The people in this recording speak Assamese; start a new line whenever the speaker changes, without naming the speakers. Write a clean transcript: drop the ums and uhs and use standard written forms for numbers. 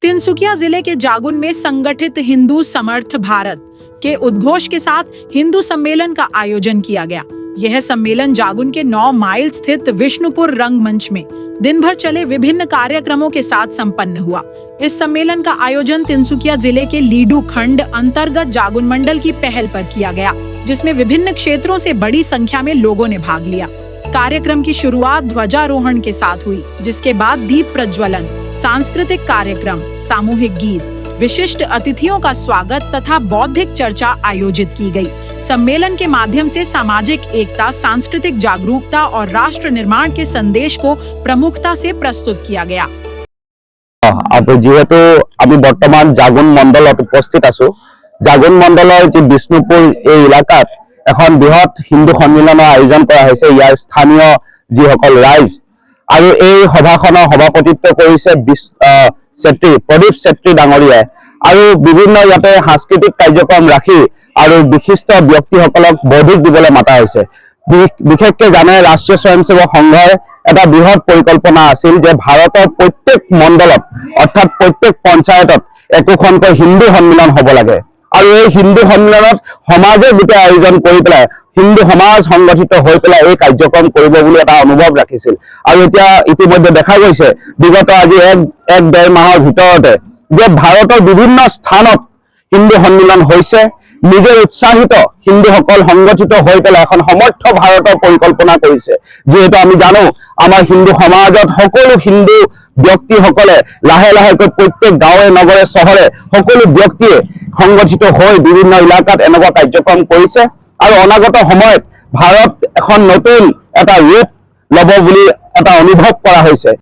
तिनसुकिया जिले के जागुन में संगठित हिंदू समर्थ भारत के उद्घोष के साथ हिंदू सम्मेलन का आयोजन किया गया। यह सम्मेलन जागुन के 9 माइल स्थित विष्णुपुर रंगमंच में दिन भर चले विभिन्न कार्यक्रमों के साथ संपन्न हुआ। इस सम्मेलन का आयोजन तिनसुकिया जिले के लीडू खंड अंतर्गत जागुन मंडल की पहल पर किया गया, जिसमें विभिन्न क्षेत्रों से बड़ी संख्या में लोगों ने भाग लिया। कार्यक्रम की शुरुआत ध्वजारोहण के साथ हुई, जिसके बाद दीप प्रज्वलन, सांस्कृतिक कार्यक्रम, सामूहिक गीत, विशिष्ट अतिथियों का स्वागत तथा बौद्धिक चर्चा आयोजित की गई। सम्मेलन के माध्यम से सामाजिक एकता, सांस्कृतिक जागरूकता और राष्ट्र निर्माण के संदेश को प्रमुखता से प्रस्तुत किया गया।
जेहेतु आमी बर्तमान जागुन मंडलत उपस्थित आसो, जागुन मंडলৰ যে বিষ্ণুপুৰ এই এলেকাত এখন বৃহৎ হিন্দু সন্মিলনৰ আয়োজন কৰা হৈছে। ইয়াৰ স্থানীয় যিসকল ৰাইজ আৰু এই সভাখনৰ সভাপতিত্ব কৰিছে প্ৰদীপ চেত্ৰী ডাঙৰীয়াই আৰু বিভিন্ন ইয়াতে সাংস্কৃতিক কাৰ্যক্ৰম ৰাখি আৰু বিশিষ্ট ব্যক্তিসকলক বৌদ্ধিক দিবলৈ মাতা হৈছে। বিশেষকৈ জানে ৰাষ্ট্ৰীয় স্বয়ংসেৱক সংঘৰ এটা বৃহৎ পৰিকল্পনা আছিল যে ভাৰতৰ প্ৰত্যেক মণ্ডলত অৰ্থাৎ প্ৰত্যেক পঞ্চায়তত একোখনকৈ হিন্দু সন্মিলন হ'ব লাগে আৰু এই হিন্দু সন্মিলনত সমাজে গোটেই আয়োজন কৰি পেলাই হিন্দু সমাজ সংগঠিত হৈ পেলাই এই কাৰ্যক্ৰম কৰিব বুলি এটা অনুভৱ ৰাখিছিল। আৰু এতিয়া ইতিমধ্যে দেখা গৈছে বিগত আজি এক ডেৰ মাহৰ ভিতৰতে যে ভাৰতৰ বিভিন্ন স্থানত হিন্দু সন্মিলন হৈছে। নিজে উৎসাহিত হিন্দুসকল সংগঠিত হৈ পেলাই এখন সমৰ্থ ভাৰতৰ পৰিকল্পনা কৰিছে। যেহেতু আমি জানো আমাৰ হিন্দু সমাজত সকলো হিন্দু ব্যক্তিসকলে লাহে লাহেকৈ প্ৰত্যেক গাঁৱে নগৰে চহৰে সকলো ব্যক্তিয়ে সংগঠিত হৈ বিভিন্ন এলেকাত এনেকুৱা কাৰ্যক্ৰম কৰিছে আৰু অনাগত সময়ত ভাৰত এখন নতুন এটা ৰূপ ল'ব বুলি এটা অনুভৱ কৰা হৈছে।